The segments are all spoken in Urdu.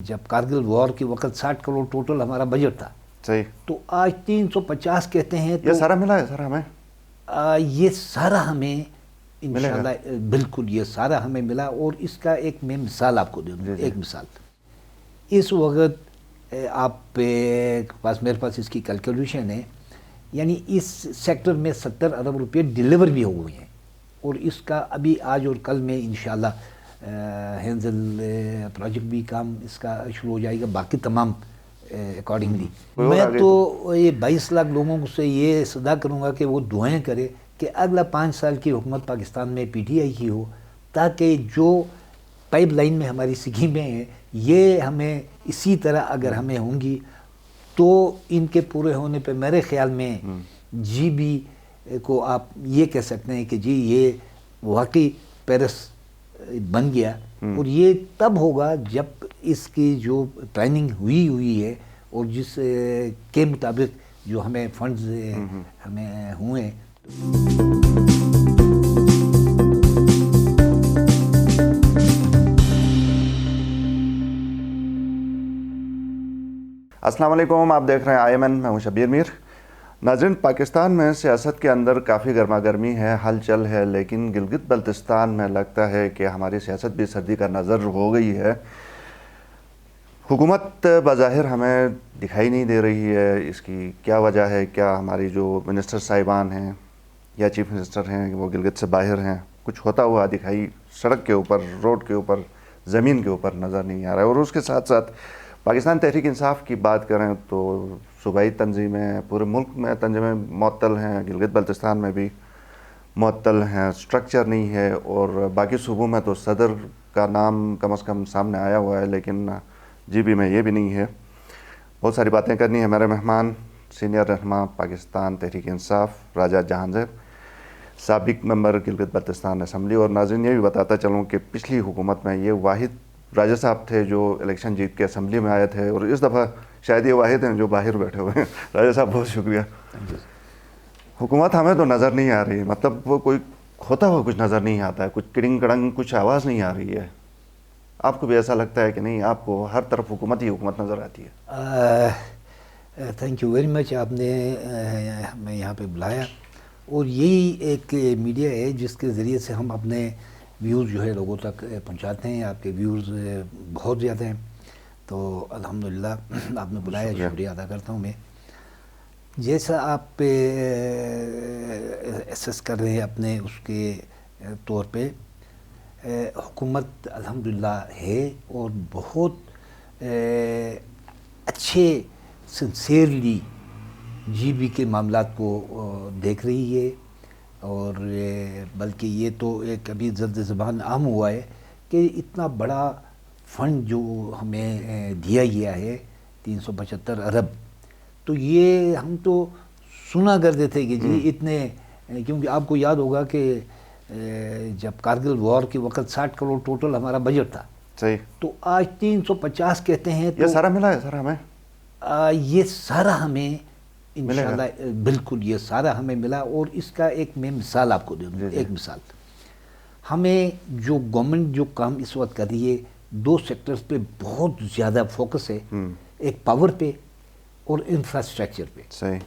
جب کارگل وار کے وقت 60 کروڑ ٹوٹل ہمارا بجٹ تھا صحیح. تو آج 350 کہتے ہیں. یہ سارا ملا ہے سر ہمیں؟ یہ سارا ہمیں انشاءاللہ بالکل یہ سارا ہمیں ملا. اور اس کا ایک میں مثال آپ کو دے دوں. ایک مثال اس وقت آپ پاس میرے پاس اس کی کیلکولیشن ہے. یعنی اس سیکٹر میں 70 ارب روپے ڈیلیور بھی ہو گئے ہیں. اور اس کا ابھی آج اور کل میں انشاءاللہ ہینزل پروجیکٹ بھی کام اس کا شروع ہو جائے گا. باقی تمام اکارڈنگلی میں تو یہ 22 لاکھ لوگوں سے یہ صدا کروں گا کہ وہ دعائیں کرے کہ اگلا 5 سال کی حکومت پاکستان میں پی ٹی آئی کی ہو, تاکہ جو پائپ لائن میں ہماری سکیمیں ہیں یہ ہمیں اسی طرح اگر ہمیں ہوں گی تو ان کے پورے ہونے پہ میرے خیال میں جی بی کو آپ یہ کہہ سکتے ہیں کہ جی یہ واقعی پیرس بن گیا. اور یہ تب ہوگا جب اس کی جو پلاننگ ہوئی ہے اور جس کے مطابق جو ہمیں فنڈز ہمیں ہوئے. السلام علیکم, آپ دیکھ رہے ہیں IMN, میں ہوں شبیر میر. ناظرین, پاکستان میں سیاست کے اندر کافی گرما گرمی ہے, ہلچل ہے, لیکن گلگت بلتستان میں لگتا ہے کہ ہماری سیاست بھی سردی کا نظر ہو گئی ہے. حکومت بظاہر ہمیں دکھائی نہیں دے رہی ہے. اس کی کیا وجہ ہے؟ کیا ہماری جو منسٹر صاحبان ہیں یا چیف منسٹر ہیں وہ گلگت سے باہر ہیں؟ کچھ ہوتا ہوا دکھائی سڑک کے اوپر, روڈ کے اوپر, زمین کے اوپر نظر نہیں آ رہا ہے. اور اس کے ساتھ ساتھ پاکستان تحریک انصاف کی بات کریں تو صوبائی تنظیمیں پورے ملک میں تنظیمیں معطل ہیں, گلگت بلتستان میں بھی معطل ہیں, سٹرکچر نہیں ہے. اور باقی صوبوں میں تو صدر کا نام کم از کم سامنے آیا ہوا ہے, لیکن جی بی میں یہ بھی نہیں ہے. بہت ساری باتیں کرنی ہیں. میرے مہمان سینئر رہنما پاکستان تحریک انصاف راجہ جہان زیب, سابق ممبر گلگت بلتستان اسمبلی. اور ناظرین یہ بھی بتاتا چلوں کہ پچھلی حکومت میں یہ واحد راجہ صاحب تھے جو الیکشن جیت کے اسمبلی میں آئے تھے, اور اس دفعہ شاید یہ واحد ہیں جو باہر بیٹھے ہوئے ہیں. راجہ صاحب بہت شکریہ. حکومت ہمیں تو نظر نہیں آ رہی, مطلب وہ کوئی ہوتا ہوا کچھ نظر نہیں آتا ہے, کچھ کڑنگ کڑنگ کچھ آواز نہیں آ رہی ہے. آپ کو بھی ایسا لگتا ہے کہ نہیں, آپ کو ہر طرف حکومت ہی حکومت نظر آتی ہے؟ تھینک یو ویری مچ, آپ نے ہمیں یہاں پہ بلایا. اور یہی ایک میڈیا ہے جس کے ذریعے سے ہم اپنے ویوز جو ہے لوگوں تک پہنچاتے ہیں. آپ کے ویوز بہت زیادہ ہیں, تو الحمدللہ آپ نے بلایا, شکریہ ادا کرتا ہوں میں. جیسا آپ ایسس کر رہے ہیں اپنے اس کے طور پہ, حکومت الحمدللہ ہے اور بہت اچھے سنسیئرلی جی بی کے معاملات کو دیکھ رہی ہے. اور بلکہ یہ تو ایک ابھی زد زبان عام ہوا ہے کہ اتنا بڑا فنڈ جو ہمیں دیا گیا ہے 375 ارب, تو یہ ہم تو سنا کرتے تھے کہ جی اتنے, کیونکہ آپ کو یاد ہوگا کہ جب کارگل وار کے وقت 60 کروڑ ٹوٹل ہمارا بجٹ تھا. صحیح. تو آج 350 کہتے ہیں. یہ سارا ملا ہے سر ہمیں؟ یہ سارا ہمیں انشاءاللہ بالکل یہ سارا ہمیں ملا. اور اس کا ایک میں مثال آپ کو دے دوں. ایک مثال, ہمیں جو گورنمنٹ جو کام اس وقت کر رہی ہے 2 سیکٹرز پہ بہت زیادہ فوکس ہے, ایک پاور پہ اور انفراسٹرکچر پہ. صحیح.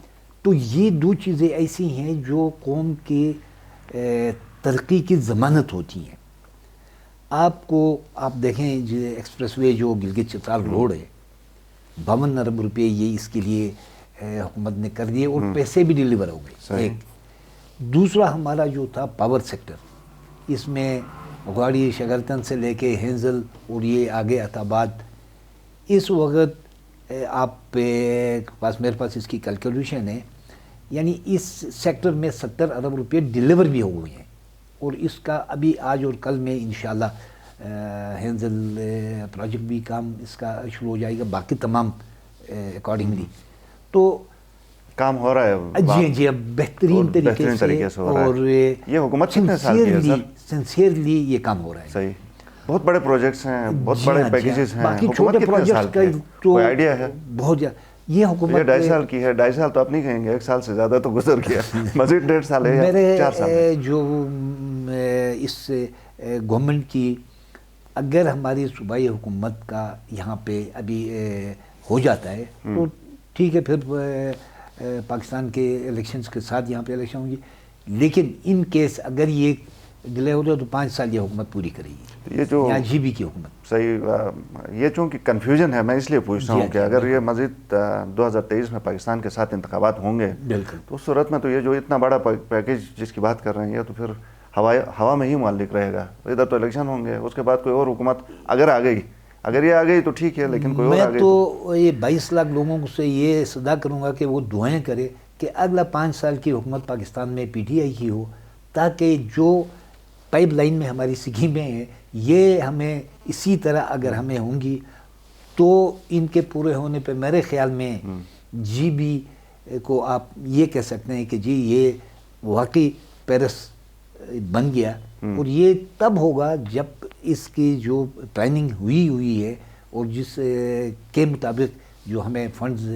تو یہ 2 چیزیں ایسی ہیں جو قوم کی ترقی کی ضمانت ہوتی ہیں. آپ دیکھیں جو ایکسپریس وے جو گلگت چترال روڈ ہے, 52 ارب روپے یہ اس کے لیے حکومت نے کر دیے اور پیسے بھی ڈیلیور ہو گئے. ایک دوسرا ہمارا جو تھا پاور سیکٹر, اس میں غواڑی شگرتن سے لے کے ہینزل اور یہ آگے عتاباد, اس وقت آپ پاس میرے پاس اس کی کیلکولیشن ہے. یعنی اس سیکٹر میں 70 ارب روپے ڈیلیور بھی ہو گئے ہیں. اور اس کا ابھی آج اور کل میں انشاءاللہ ہینزل پروجیکٹ بھی کام اس کا شروع ہو جائے گا. باقی تمام اکارڈنگلی تو کام ہو رہا ہے. جی اب بہترین طریقے سے اور یہ حکومت کتنے سال کی ہے سر؟ سنسیئرلی یہ کام ہو رہا ہے. صحیح. بہت بڑے پروجیکٹس ہیں, بہت بڑے پیکیجز ہیں. باقی چھوٹے پروجیکٹس کا کوئی آئیڈیا ہے؟ بہت زیادہ. یہ حکومت 2.5 سال کی ہے. 2.5 سال تو آپ نہیں کہیں گے, 1 سال سے زیادہ تو گزر گیا. مزید 1.5 سال ہے یا 4 سال ہے. میرے جو اس گورنمنٹ کی اگر ہماری صوبائی حکومت کا یہاں پہ ابھی ہو جاتا ہے تو ٹھیک ہے، پھر پاکستان کے الیکشنز کے ساتھ یہاں پہ الیکشن ہوں گی، لیکن ان کیس اگر یہ ڈیلے ہو جائے تو 5 سال یہ حکومت پوری کرے گی، یہ جو یہاں جی بی کی حکومت. صحیح، یہ چونکہ کنفیوژن ہے، میں اس لیے پوچھ رہا ہوں کہ اگر یہ مزید 2023 میں پاکستان کے ساتھ انتخابات ہوں گے تو اس صورت میں تو یہ جو اتنا بڑا پیکیج جس کی بات کر رہے ہیں یہ تو پھر ہوا میں ہی معلق رہے گا. ادھر تو الیکشن ہوں گے، اس کے بعد کوئی اور حکومت اگر آ گئی، اگر یہ آ گئی تو ٹھیک ہے، لیکن کوئی اور آ گئی میں تو یہ 22 لاکھ لوگوں سے یہ صدا کروں گا کہ وہ دعائیں کرے کہ اگلا 5 سال کی حکومت پاکستان میں پی ٹی آئی کی ہو، تاکہ جو پائپ لائن میں ہماری اسکیمیں ہیں یہ ہمیں اسی طرح اگر ہمیں ہوں گی تو ان کے پورے ہونے پہ میرے خیال میں جی بی کو آپ یہ کہہ سکتے ہیں کہ جی یہ واقعی پیرس بن گیا. اور یہ تب ہوگا جب اس کی جو پلاننگ ہوئی ہے اور جس کے مطابق جو ہمیں فنڈز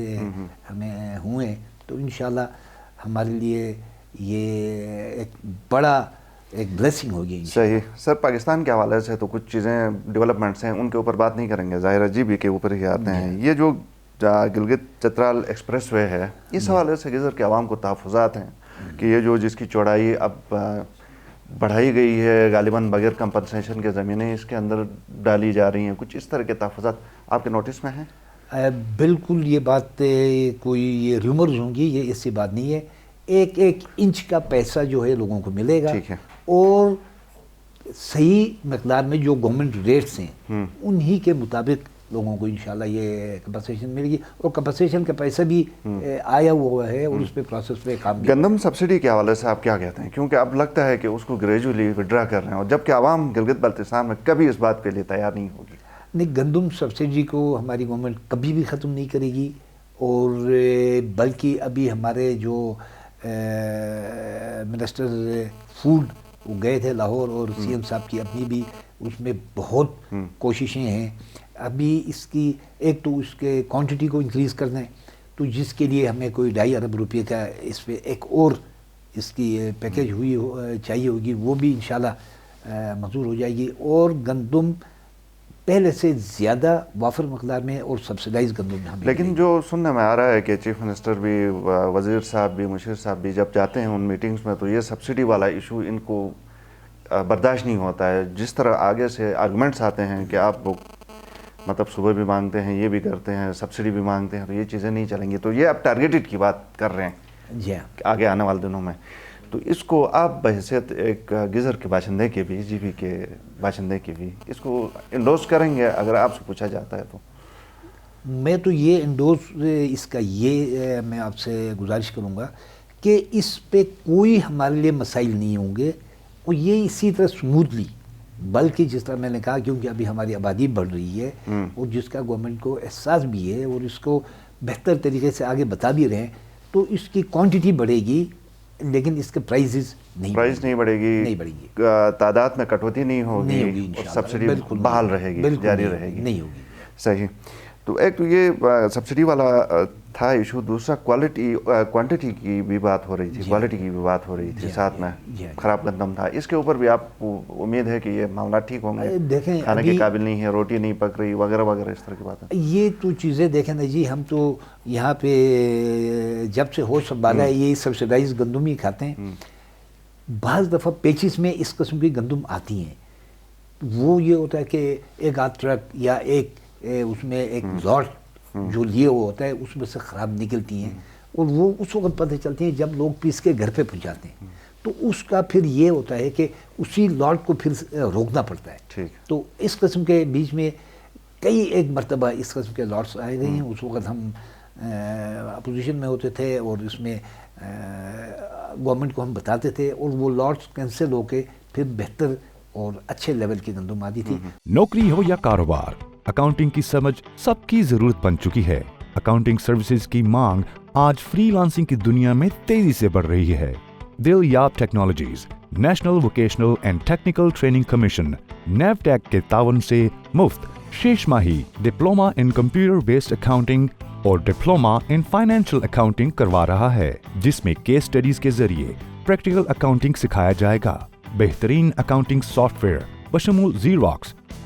ہمیں ہوئے تو انشاءاللہ ہمارے لیے یہ ایک بڑا ایک بلیسنگ ہوگی. صحیح سر، پاکستان کے حوالے سے تو کچھ چیزیں ڈیولپمنٹس ہیں ان کے اوپر بات نہیں کریں گے، ظاہر جی بی کے اوپر ہی آتے ہیں. یہ جو گلگت چترال ایکسپریس وے ہے، اس حوالے سے گزر کے عوام کو تحفظات ہیں کہ یہ جو جس کی چوڑائی اب بڑھائی گئی ہے غالباً بغیر کمپنسیشن کے زمینیں اس کے اندر ڈالی جا رہی ہیں، کچھ اس طرح کے تحفظات آپ کے نوٹس میں ہیں؟ بالکل یہ بات کوئی یہ ریومرز ہوں گی، یہ ایسی بات نہیں ہے. ایک انچ کا پیسہ جو ہے لوگوں کو ملے گا اور صحیح مقدار میں جو گورنمنٹ ریٹس ہیں انہی کے مطابق لوگوں کو انشاءاللہ یہ کمپنسیشن ملے گی. اور کمپنسیشن کا پیسہ بھی آیا ہوا ہے اور اس پہ پروسیس پہ کام بھی. گندم سبسڈی کے حوالے سے آپ کیا کہتے ہیں؟ کیونکہ اب لگتا ہے کہ اس کو گریجولی وڈرا کر رہے ہیں، اور جبکہ عوام گلگت بلتستان میں کبھی اس بات کے لیے تیار نہیں ہوگی. نہیں، گندم سبسڈی کو ہماری گورنمنٹ کبھی بھی ختم نہیں کرے گی، اور بلکہ ابھی ہمارے جو منسٹر فوڈ وہ گئے تھے لاہور، اور سی ایم صاحب کی اپنی بھی اس میں بہت کوششیں ہیں. ابھی اس کی ایک تو اس کے کوانٹٹی کو انکریز کرنا ہے، تو جس کے لیے ہمیں کوئی 2.5 ارب روپے کا اس پہ ایک اور اس کی پیکیج چاہیے ہوگی، وہ بھی انشاءاللہ منظور ہو جائے گی. اور گندم پہلے سے زیادہ وافر مقدار میں اور سبسڈائز گندم ہمیں. لیکن جو سننے میں آ رہا ہے کہ چیف منسٹر بھی، وزیر صاحب بھی، مشیر صاحب بھی جب جاتے ہیں ان میٹنگز میں تو یہ سبسڈی والا ایشو ان کو برداشت نہیں ہوتا ہے. جس طرح آگے سے آرگومنٹس آتے ہیں کہ آپ مطلب صبح بھی مانگتے ہیں، یہ بھی کرتے ہیں، سبسڈی بھی مانگتے ہیں، تو یہ چیزیں نہیں چلیں گی. تو یہ آپ ٹارگیٹڈ کی بات کر رہے ہیں جی آگے آنے والے دنوں میں. تو اس کو آپ بحیثیت ایک گزر کے باشندے کے بھی، جی بی کے باشندے کے بھی، اس کو انڈورس کریں گے اگر آپ سے پوچھا جاتا ہے تو؟ میں تو یہ انڈورس اس کا یہ میں آپ سے گزارش کروں گا کہ اس پہ کوئی ہمارے لیے مسائل نہیں ہوں گے، اور یہ اسی طرح سموتھلی، بلکہ جس طرح میں نے کہا کیونکہ ابھی ہماری آبادی بڑھ رہی ہے اور جس کا گورنمنٹ کو احساس بھی ہے اور اس کو بہتر طریقے سے آگے بتا بھی رہے ہیں، تو اس کی کوانٹٹی بڑھے گی لیکن اس کے پرائز نہیں بڑھے گی، تعداد میں کٹوتی نہیں ہوگی، اور سبسڈی بحال رہے گی، جاری رہے گی. نہیں ہوگی. صحیح. تو ایک تو یہ سبسڈی والا تھا ایشو. دوسرا کوانٹٹی کی بھی بات ہو رہی تھی، کوالٹی کی بھی بات ہو رہی تھی، ساتھ میں خراب گندم تھا. اس کے اوپر بھی آپ کو امید ہے کہ یہ معاملات ٹھیک ہوں گے؟ دیکھیں کھانے کے قابل نہیں ہے، روٹی نہیں پک رہی وغیرہ وغیرہ اس طرح کی بات ہے. یہ تو چیزیں دیکھیں نا جی، ہم تو یہاں پہ جب سے ہوش سنبھالا ہے یہی سبسڈائز گندم ہی کھاتے ہیں. بعض دفعہ پیچز میں اس قسم کی گندم آتی ہیں، وہ یہ ہوتا ہے کہ ایک آدھ ٹرک یا ایک اس میں ایک لاٹ جو لیے وہ ہوتا ہے اس میں سے خراب نکلتی ہیں، اور وہ اس وقت پتہ چلتی ہیں جب لوگ پیس کے گھر پہ پہنچاتے ہیں. تو اس کا پھر یہ ہوتا ہے کہ اسی لاٹ کو پھر روکنا پڑتا ہے. تو اس قسم کے بیچ میں کئی ایک مرتبہ اس قسم کے لاٹس آئے گئے ہیں. اس وقت ہم اپوزیشن میں ہوتے تھے اور اس میں گورنمنٹ کو ہم بتاتے تھے، اور وہ لاٹس کینسل ہو کے پھر بہتر اور اچھے لیول کی گندم آتی تھی. نوکری ہو یا کاروبار، اکاؤنٹنگ کی سمجھ سب کی ضرورت بن چکی ہے. اکاؤنٹنگ سروسز کی مانگ آج فری لانسنگ کی دنیا میں تیزی سے بڑھ رہی ہے. دل یاب technologies, national vocational and technical training commission NAVTTC کے تعاون سے مفت 6 ماہی diploma in computer based accounting اور ڈپلوما ان فائنینشیل اکاؤنٹنگ کروا رہا ہے، جس میں کیس سٹڈیز کے ذریعے پریکٹیکل اکاؤنٹنگ سکھایا جائے گا. بہترین اکاؤنٹنگ سافٹ ویئر بشمول زیروکس،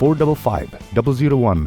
455 001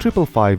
555